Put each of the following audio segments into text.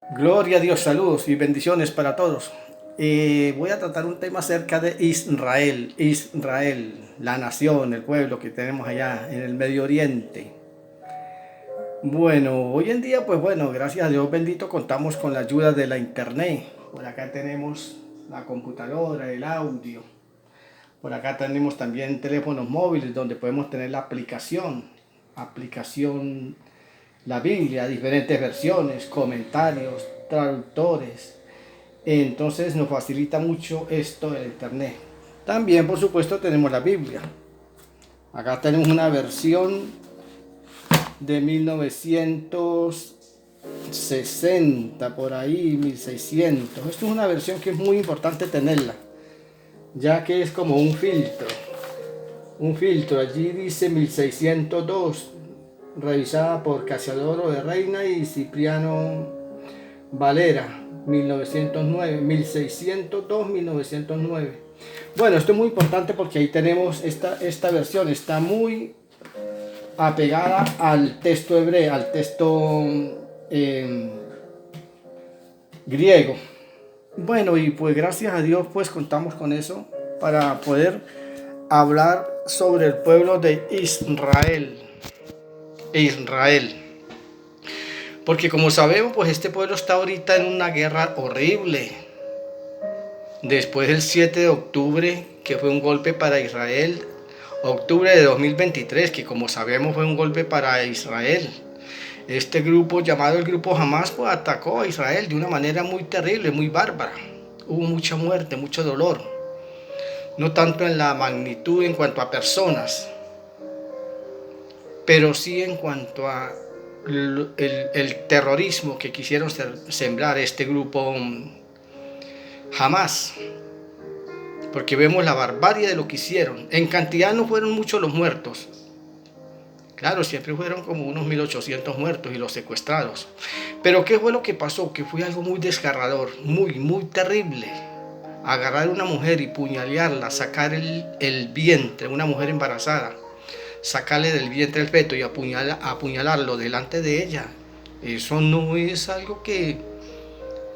Gloria a Dios, saludos y bendiciones para todos. Voy a tratar un tema acerca de Israel, la nación, el pueblo que tenemos allá en el Medio Oriente. Bueno, hoy en día, pues bueno, gracias a Dios bendito, contamos con la ayuda de la internet. Por acá tenemos la computadora, el audio. Por acá tenemos también teléfonos móviles donde podemos tener la aplicación la Biblia, diferentes versiones, comentarios, traductores. Entonces nos facilita mucho esto el internet. También, por supuesto, tenemos la Biblia. Acá tenemos una versión de 1960, por ahí, 1600. Esto es una versión que es muy importante tenerla, ya que es como un filtro. Un filtro, allí dice 1602, revisada por Casiodoro de Reina y Cipriano Valera, 1909, 1602-1909. Bueno, esto es muy importante porque ahí tenemos esta versión, está muy apegada al texto hebreo, al texto eh, griego. Bueno, y pues gracias a Dios pues contamos con eso para poder hablar sobre el pueblo de Israel. Israel. Porque como sabemos, pues este pueblo está ahorita en una guerra horrible. Después del 7 de octubre, que fue un golpe para Israel, octubre de 2023, que como sabemos fue un golpe para Israel. Este grupo, llamado el grupo Hamas, pues atacó a Israel de una manera muy terrible, muy bárbara. Hubo mucha muerte, mucho dolor. No tanto en la magnitud en cuanto a personas, pero sí en cuanto a el terrorismo que quisieron sembrar este grupo Hamas, porque vemos la barbarie de lo que hicieron. En cantidad no fueron muchos los muertos, claro, siempre fueron como unos 1800 muertos y los secuestrados, pero ¿qué fue lo que pasó? Que fue algo muy desgarrador, muy terrible. Agarrar a una mujer y puñalearla, sacar el vientre, una mujer embarazada, sacarle del vientre el feto y apuñalarlo delante de ella. Eso no es algo que...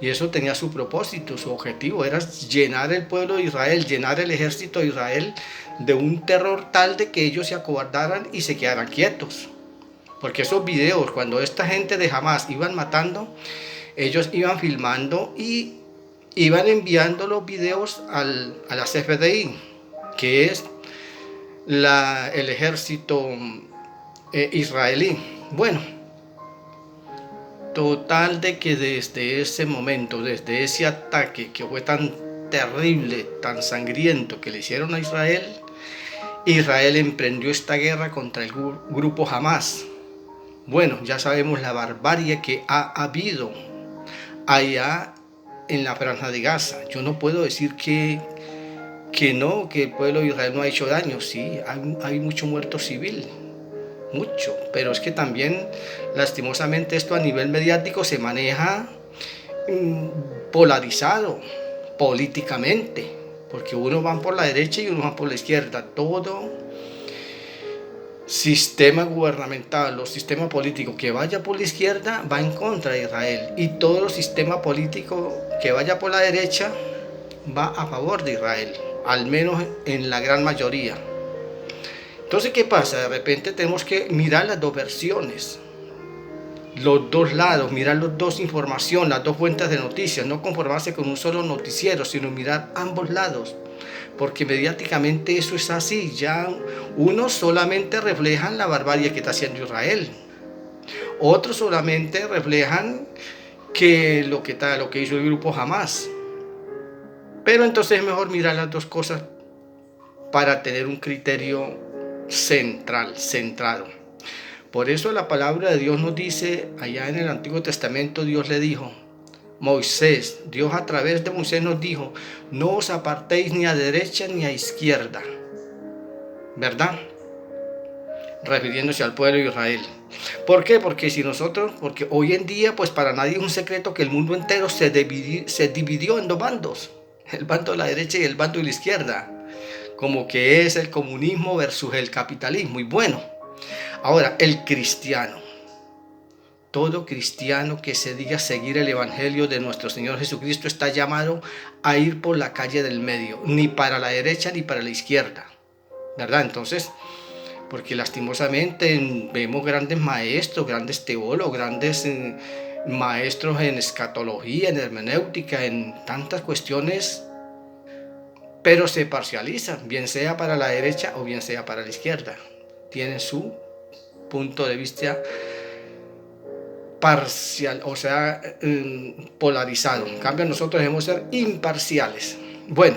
Y eso tenía su propósito, su objetivo, era llenar el pueblo de Israel, llenar el ejército de Israel de un terror tal de que ellos se acobardaran y se quedaran quietos. Porque esos videos, cuando esta gente de Hamas iban matando, ellos iban filmando y iban enviando los videos a la CFDI, que es el ejército israelí. Bueno, total de que desde ese momento, desde ese ataque que fue tan terrible, tan sangriento que le hicieron a Israel, Israel emprendió esta guerra contra el grupo Hamas. Bueno, ya sabemos la barbarie que ha habido allá en la Franja de Gaza. Yo no puedo decir que no, que el pueblo de Israel no ha hecho daño. Sí, hay mucho muerto civil, mucho, pero es que también lastimosamente esto a nivel mediático se maneja polarizado políticamente, porque unos van por la derecha y unos van por la izquierda. Todo sistema gubernamental o sistema político que vaya por la izquierda va en contra de Israel, y todo sistema político que vaya por la derecha va a favor de Israel, al menos en la gran mayoría. Entonces, ¿qué pasa? De repente tenemos que mirar las dos versiones, los dos lados, mirar las dos informaciones, las dos fuentes de noticias, no conformarse con un solo noticiero, sino mirar ambos lados, porque mediáticamente eso es así. Ya unos solamente reflejan la barbarie que está haciendo Israel, otros solamente reflejan lo que hizo el grupo Hamas. Pero entonces es mejor mirar las dos cosas para tener un criterio centrado. Por eso la palabra de Dios nos dice, allá en el Antiguo Testamento Dios le dijo, Dios a través de Moisés nos dijo, no os apartéis ni a derecha ni a izquierda, ¿verdad? Refiriéndose al pueblo de Israel. ¿Por qué? Porque hoy en día, pues para nadie es un secreto que el mundo entero se dividió en dos bandos, el bando de la derecha y el bando de la izquierda, como que es el comunismo versus el capitalismo. Y bueno, ahora el cristiano, todo cristiano que se diga seguir el Evangelio de nuestro Señor Jesucristo está llamado a ir por la calle del medio, ni para la derecha ni para la izquierda, ¿verdad? Entonces, porque lastimosamente vemos grandes maestros, grandes teólogos, grandes maestros en escatología, en hermenéutica, en tantas cuestiones, pero se parcializan, bien sea para la derecha o bien sea para la izquierda. Tienen su punto de vista parcial, o sea, polarizado. En cambio, nosotros debemos ser imparciales. Bueno,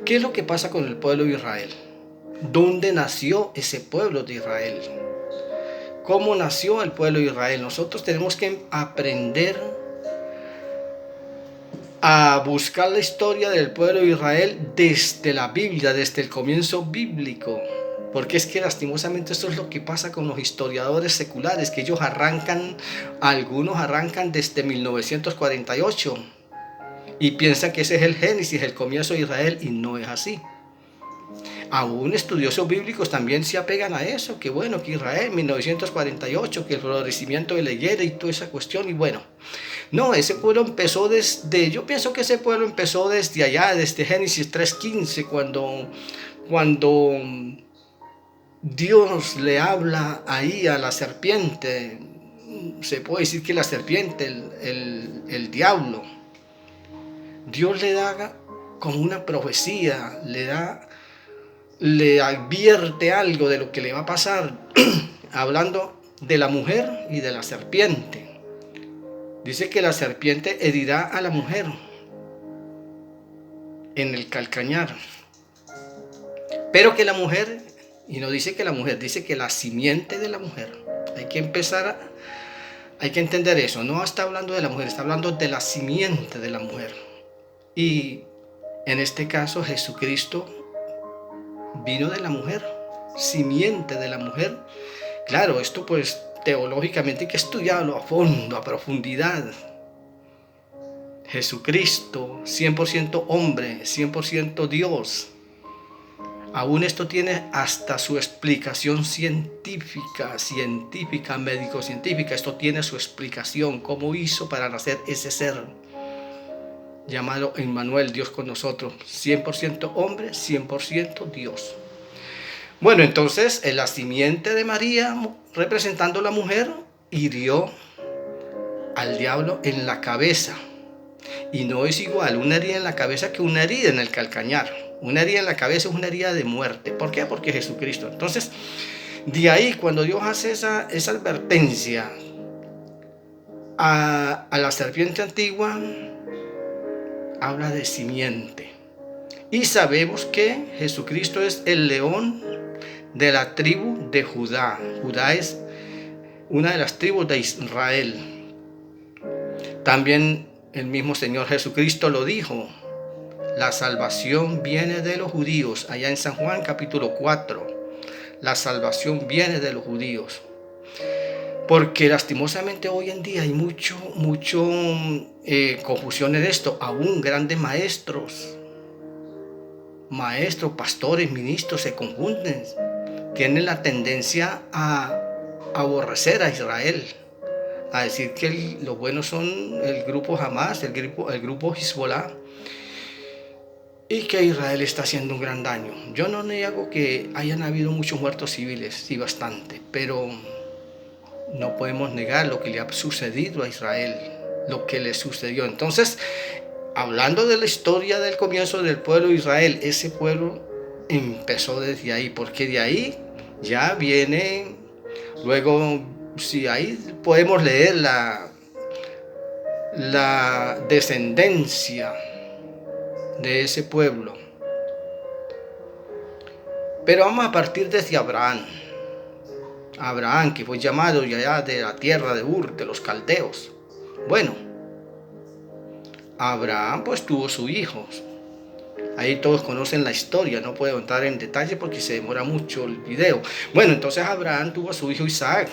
¿qué es lo que pasa con el pueblo de Israel? ¿Dónde nació ese pueblo de Israel? ¿Cómo nació el pueblo de Israel? Nosotros tenemos que aprender a buscar la historia del pueblo de Israel desde la Biblia, desde el comienzo bíblico. Porque es que lastimosamente esto es lo que pasa con los historiadores seculares, que ellos algunos arrancan desde 1948 y piensan que ese es el Génesis, el comienzo de Israel, y no es así. Aún estudiosos bíblicos también se apegan a eso, que bueno, que Israel 1948, que el florecimiento de la higuera y toda esa cuestión, y bueno, no, ese pueblo empezó yo pienso que ese pueblo empezó desde allá, desde Génesis 3:15, cuando Dios le habla ahí a la serpiente. Se puede decir que la serpiente, el diablo, Dios le da como una profecía, le advierte algo de lo que le va a pasar, hablando de la mujer y de la serpiente. Dice que la serpiente herirá a la mujer en el calcañar, pero que la mujer, y no dice que la mujer, dice que la simiente de la mujer. Hay que entender eso. No está hablando de la mujer, está hablando de la simiente de la mujer. Y en este caso Jesucristo vino de la mujer, simiente de la mujer. Claro, esto pues teológicamente hay que estudiarlo a fondo, a profundidad. Jesucristo, 100% hombre, 100% Dios. Aún esto tiene hasta su explicación científica, médico-científica. Esto tiene su explicación, cómo hizo para nacer ese ser llamado Emmanuel, Dios con nosotros. 100% hombre, 100% Dios. Bueno, entonces la simiente de María, representando a la mujer, hirió al diablo en la cabeza. Y no es igual una herida en la cabeza que una herida en el calcañar. Una herida en la cabeza es una herida de muerte. ¿Por qué? Porque Jesucristo. Entonces, de ahí, cuando Dios hace esa advertencia a la serpiente antigua, habla de simiente. Y sabemos que Jesucristo es el león de la tribu de Judá. Judá es una de las tribus de Israel. También el mismo Señor Jesucristo lo dijo. La salvación viene de los judíos. Allá en San Juan capítulo 4. La salvación viene de los judíos. Porque lastimosamente hoy en día hay mucho confusión en esto. Aún grandes maestros, pastores, ministros se confunden. Tienen la tendencia a aborrecer a Israel, a decir que los buenos son el grupo Hamas, el grupo Hezbollah, y que Israel está haciendo un gran daño. Yo no niego que hayan habido muchos muertos civiles, sí, bastante, pero no podemos negar lo que le ha sucedido a Israel, lo que le sucedió. Entonces, hablando de la historia del comienzo del pueblo de Israel, ese pueblo empezó desde ahí, porque de ahí ya viene, luego, si ahí podemos leer la descendencia de ese pueblo. Pero vamos a partir desde Abraham, que fue llamado allá de la tierra de Ur, de los caldeos. Bueno, Abraham pues tuvo sus hijos. Ahí todos conocen la historia, no puedo entrar en detalle porque se demora mucho el video. Bueno, entonces Abraham tuvo a su hijo Isaac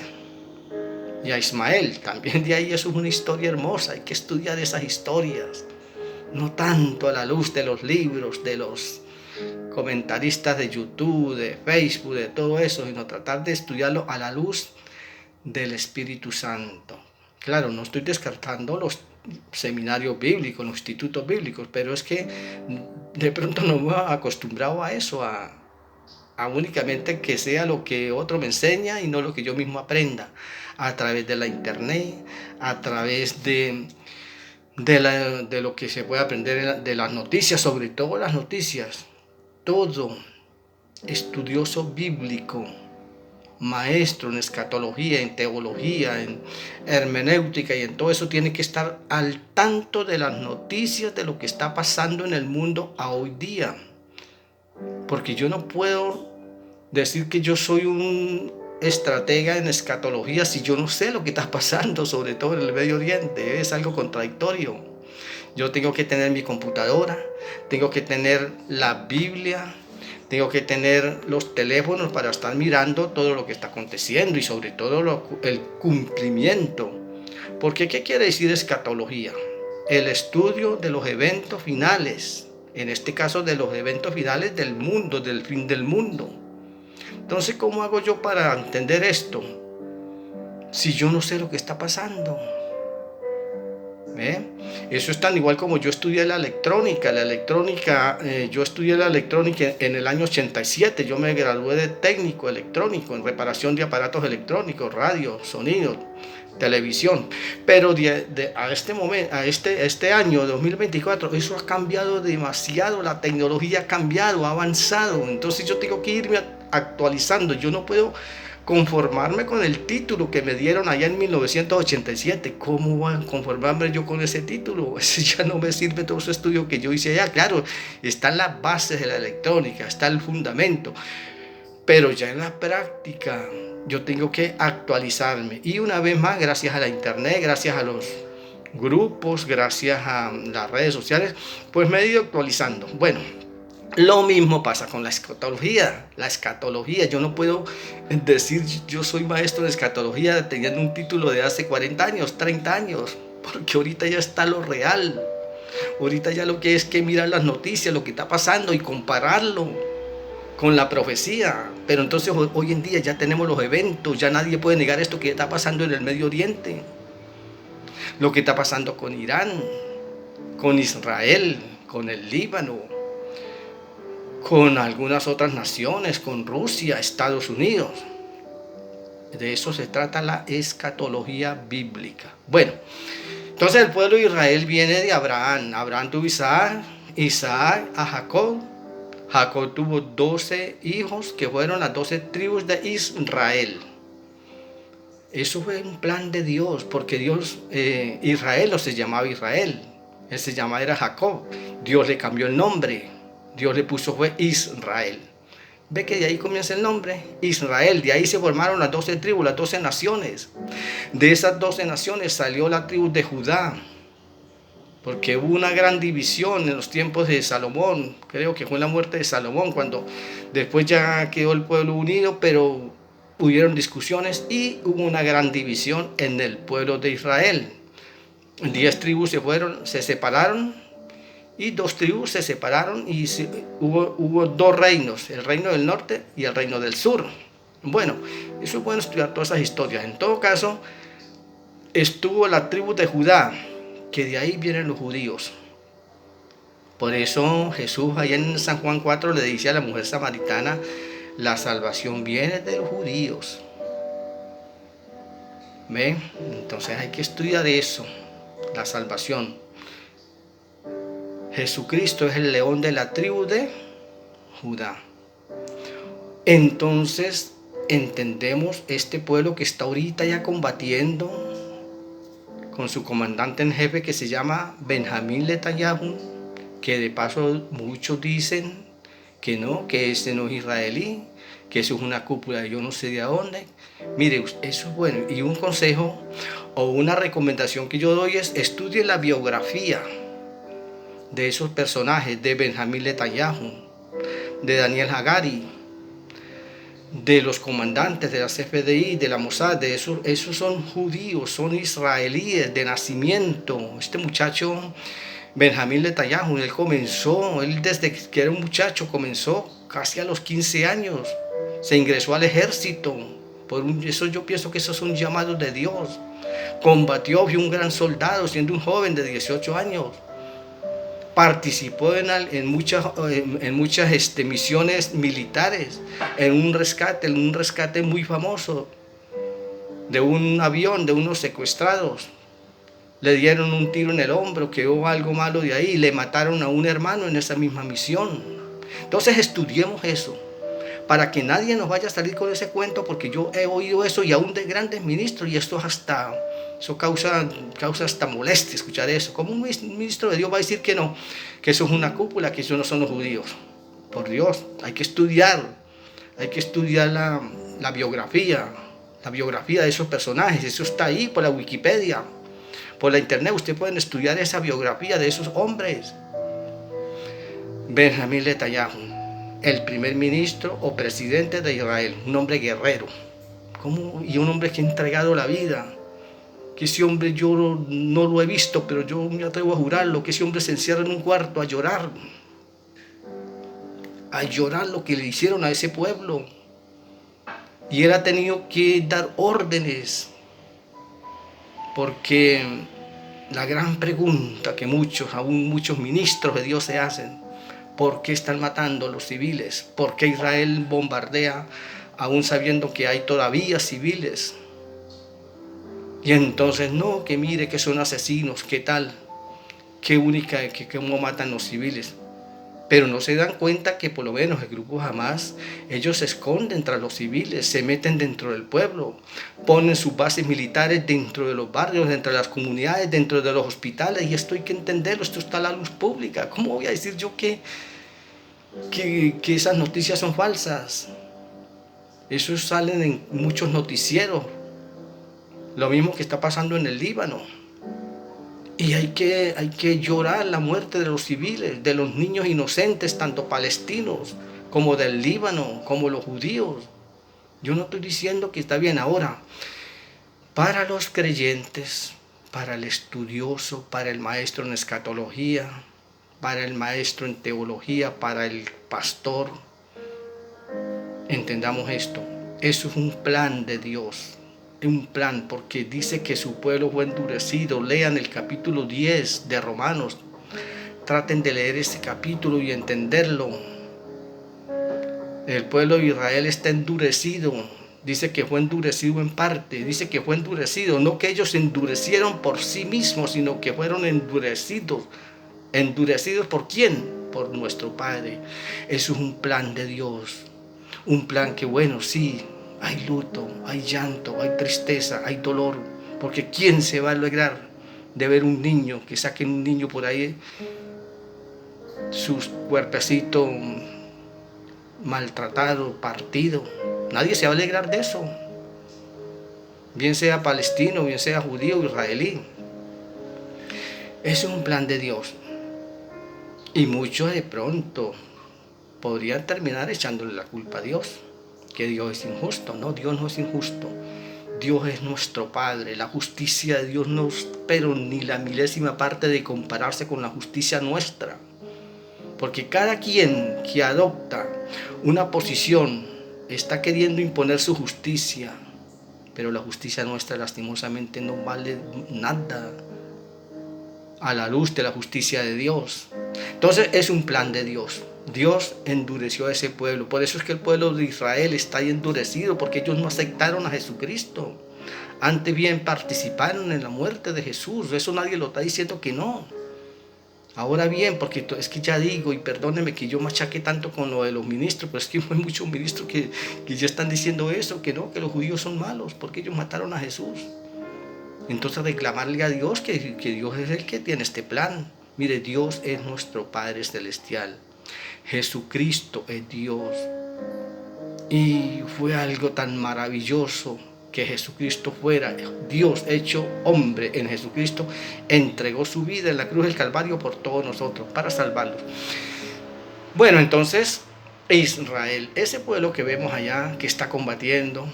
y a Ismael. También de ahí eso es una historia hermosa, hay que estudiar esas historias. No tanto a la luz de los libros, de los comentaristas de YouTube, de Facebook, de todo eso, sino tratar de estudiarlo a la luz del Espíritu Santo. Claro, no estoy descartando los seminarios bíblicos, los institutos bíblicos, pero es que de pronto no me he acostumbrado a eso, a únicamente que sea lo que otro me enseña y no lo que yo mismo aprenda, a través de la internet, a través de lo que se puede aprender de las noticias, sobre todo las noticias. Todo estudioso bíblico, maestro en escatología, en teología, en hermenéutica y en todo eso, tiene que estar al tanto de las noticias, de lo que está pasando en el mundo a hoy día. Porque yo no puedo decir que yo soy un estratega en escatología si yo no sé lo que está pasando, sobre todo en el Medio Oriente. Es algo contradictorio. Yo tengo que tener mi computadora, tengo que tener la Biblia, tengo que tener los teléfonos para estar mirando todo lo que está aconteciendo y sobre todo el cumplimiento. Porque ¿qué quiere decir escatología? El estudio de los eventos finales, en este caso de los eventos finales del mundo, del fin del mundo. Entonces, ¿cómo hago yo para entender esto? Si yo no sé lo que está pasando. Eso es tan igual como yo estudié la electrónica. Yo estudié la electrónica en el año 87. Yo me gradué de técnico electrónico en reparación de aparatos electrónicos, radio, sonido, televisión. Pero a este momento, a este año 2024, eso ha cambiado demasiado. La tecnología ha cambiado, ha avanzado. Entonces yo tengo que irme actualizando. Yo no puedo conformarme con el título que me dieron allá en 1987. ¿Cómo voy a conformarme yo con ese título? Ese ya no me sirve todo ese estudio que yo hice allá. Claro, están las bases de la electrónica, está el fundamento, pero ya en la práctica yo tengo que actualizarme. Y una vez más, gracias a la internet, gracias a los grupos, gracias a las redes sociales, pues me he ido actualizando. Bueno, lo mismo pasa con la escatología. La escatología, yo no puedo decir yo soy maestro de escatología teniendo un título de hace 40 años, 30 años, porque ahorita ya está lo real. Ahorita ya lo que es que mirar las noticias, lo que está pasando y compararlo con la profecía. Pero entonces hoy en día ya tenemos los eventos, ya nadie puede negar esto que está pasando en el Medio Oriente, lo que está pasando con Irán, con Israel, con el Líbano, con algunas otras naciones, con Rusia, Estados Unidos. De eso se trata la escatología bíblica. Bueno, entonces el pueblo de Israel viene de Abraham. Abraham tuvo Isaac a Jacob. Jacob tuvo 12 hijos que fueron las 12 tribus de Israel. Eso fue un plan de Dios, porque Israel no se llamaba Israel, él se llamaba era Jacob. Dios le cambió el nombre. Dios le puso fue Israel. Ve que de ahí comienza el nombre, Israel. De ahí se formaron las 12 tribus, las 12 naciones. De esas 12 naciones salió la tribu de Judá, porque hubo una gran división en los tiempos de Salomón. Creo que fue la muerte de Salomón, cuando después ya quedó el pueblo unido, pero hubieron discusiones y hubo una gran división en el pueblo de Israel. 10 tribus se separaron. Y 2 tribus se separaron y hubo 2 reinos, el reino del norte y el reino del sur. Bueno, eso es bueno estudiar todas esas historias. En todo caso, estuvo la tribu de Judá, que de ahí vienen los judíos. Por eso Jesús allá en San Juan 4 le dice a la mujer samaritana, la salvación viene de los judíos. ¿Ven? Entonces hay que estudiar eso, la salvación. Jesucristo es el león de la tribu de Judá. Entonces entendemos este pueblo que está ahorita ya combatiendo con su comandante en jefe que se llama Benjamín Netanyahu, que de paso muchos dicen que no, que ese no es israelí, que eso es una cúpula de yo no sé de dónde. Mire, eso es bueno. Y un consejo o una recomendación que yo doy es estudie la biografía de esos personajes, de Benjamín Netanyahu, de Daniel Hagari, de los comandantes de la CFDI, de la Mossad. Esos son judíos, son israelíes de nacimiento. Este muchacho Benjamín Netanyahu, él desde que era un muchacho comenzó casi a los 15 años, se ingresó al ejército Eso yo pienso que esos son llamados de Dios. Combatió, fue un gran soldado siendo un joven de 18 años. Participó en muchas misiones militares, en un rescate muy famoso de un avión, de unos secuestrados. Le dieron un tiro en el hombro, quedó algo malo de ahí, y le mataron a un hermano en esa misma misión. Entonces estudiemos eso, para que nadie nos vaya a salir con ese cuento, porque yo he oído eso y aún de grandes ministros, y eso causa hasta molestia escuchar eso. ¿Cómo un ministro de Dios va a decir que no? Que eso es una cúpula, que eso no son los judíos. Por Dios, hay que estudiar la biografía de esos personajes. Eso está ahí por la Wikipedia, por la internet. Ustedes pueden estudiar esa biografía de esos hombres. Benjamín Netanyahu, el primer ministro o presidente de Israel, un hombre guerrero, y un hombre que ha entregado la vida. Que ese hombre yo no lo he visto, pero yo me atrevo a jurarlo, que ese hombre se encierra en un cuarto a llorar lo que le hicieron a ese pueblo, y él ha tenido que dar órdenes, porque la gran pregunta que aún muchos ministros de Dios se hacen: ¿por qué están matando a los civiles? ¿Por qué Israel bombardea aún sabiendo que hay todavía civiles? Y entonces, no, que mire que son asesinos, ¿qué tal? Cómo matan los civiles. Pero no se dan cuenta que por lo menos el grupo Hamás, ellos se esconden tras los civiles, se meten dentro del pueblo, ponen sus bases militares dentro de los barrios, dentro de las comunidades, dentro de los hospitales, y esto hay que entenderlo, esto está a la luz pública. ¿Cómo voy a decir yo que esas noticias son falsas? Eso salen en muchos noticieros. Lo mismo que está pasando en el Líbano. Y hay que llorar la muerte de los civiles, de los niños inocentes, tanto palestinos como del Líbano, como los judíos. Yo no estoy diciendo que está bien. Ahora, para los creyentes, para el estudioso, para el maestro en escatología, para el maestro en teología, para el pastor, entendamos esto. Eso es un plan de Dios. Un plan, porque dice que su pueblo fue endurecido. Lean el capítulo 10 de Romanos, traten de leer ese capítulo y entenderlo. El pueblo de Israel está endurecido. Dice que fue endurecido en parte, dice que fue endurecido, no que ellos se endurecieron por sí mismos, sino que fueron endurecidos. ¿Endurecidos por quién? Por nuestro Padre. Eso es un plan de Dios, un plan que, bueno, sí, hay luto, hay llanto, hay tristeza, hay dolor, porque ¿quién se va a alegrar de ver un niño, que saquen un niño por ahí, su cuerpecito maltratado, partido? Nadie se va a alegrar de eso, bien sea palestino, bien sea judío, israelí. Eso es un plan de Dios. Y muchos de pronto podrían terminar echándole la culpa a Dios, que Dios es injusto. No, Dios no es injusto. Dios es nuestro Padre. La justicia de Dios no, pero ni la milésima parte de compararse con la justicia nuestra. Porque cada quien que adopta una posición está queriendo imponer su justicia, pero la justicia nuestra lastimosamente no vale nada a la luz de la justicia de Dios. Entonces es un plan de Dios. Dios endureció a ese pueblo. Por eso es que el pueblo de Israel está ahí endurecido, porque ellos no aceptaron a Jesucristo. Antes bien participaron en la muerte de Jesús. Eso nadie lo está diciendo que no. Ahora bien, porque es que ya digo, y perdónenme que yo machaque tanto con lo de los ministros, pero es que hay muchos ministros que ya están diciendo eso, que no, que los judíos son malos, porque ellos mataron a Jesús. Entonces reclamarle a Dios que Dios es el que tiene este plan. Mire, Dios es nuestro Padre Celestial. Jesucristo es Dios. Y fue algo tan maravilloso que Jesucristo fuera Dios hecho hombre. En Jesucristo entregó su vida en la cruz del Calvario por todos nosotros, para salvarlos. Bueno, entonces Israel, ese pueblo que vemos allá, que está combatiendo,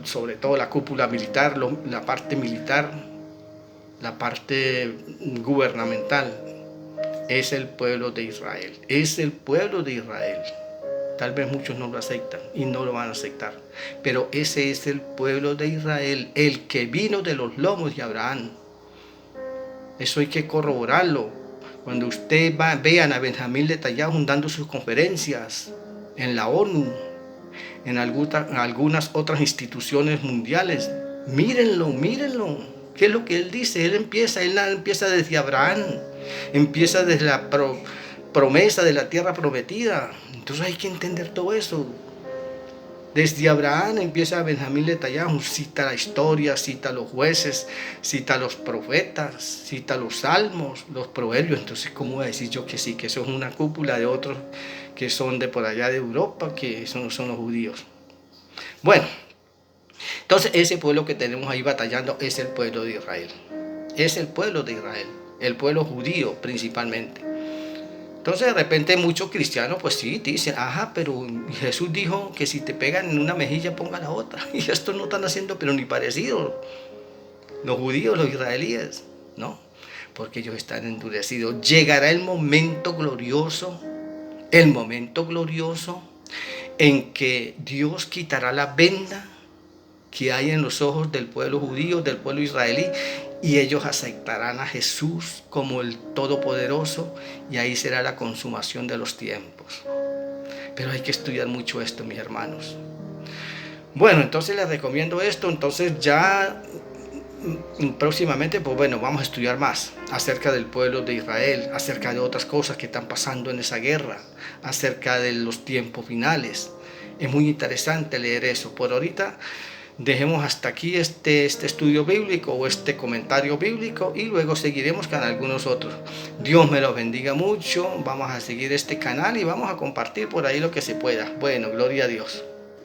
sobre todo la cúpula militar, la parte militar, la parte gubernamental, es el pueblo de Israel. Es el pueblo de Israel. Tal vez muchos no lo aceptan y no lo van a aceptar. Pero ese es el pueblo de Israel, el que vino de los lomos de Abraham. Eso hay que corroborarlo. Cuando usted vean a Benjamín Netanyahu dando sus conferencias en la ONU, en algunas otras instituciones mundiales, mírenlo. ¿Qué es lo que él dice? Él empieza desde Abraham, empieza desde la promesa de la tierra prometida. Entonces hay que entender todo eso. Desde Abraham empieza Benjamín Netanyahu, cita la historia, cita a los jueces, cita a los profetas, cita los salmos, los proverbios. Entonces, ¿cómo voy a decir yo que sí? Que eso es una cúpula de otros que son de por allá de Europa, que son los judíos. Bueno, entonces ese pueblo que tenemos ahí batallando es el pueblo de Israel. Es el pueblo de Israel, el pueblo judío principalmente. Entonces de repente muchos cristianos pues sí dicen, ajá, pero Jesús dijo que si te pegan en una mejilla ponga la otra. Y esto no están haciendo pero ni parecido. Los judíos, los israelíes, ¿no? Porque ellos están endurecidos. Llegará el momento glorioso en que Dios quitará la venda que hay en los ojos del pueblo judío, del pueblo israelí, y ellos aceptarán a Jesús como el Todopoderoso, y ahí será la consumación de los tiempos. Pero hay que estudiar mucho esto, mis hermanos. Bueno, entonces les recomiendo esto. Entonces ya próximamente, pues bueno, vamos a estudiar más acerca del pueblo de Israel, acerca de otras cosas que están pasando en esa guerra, acerca de los tiempos finales. Es muy interesante leer eso. Por ahorita dejemos hasta aquí este estudio bíblico o este comentario bíblico, y luego seguiremos con algunos otros. Dios me los bendiga mucho. Vamos a seguir este canal y vamos a compartir por ahí lo que se pueda. Bueno, gloria a Dios.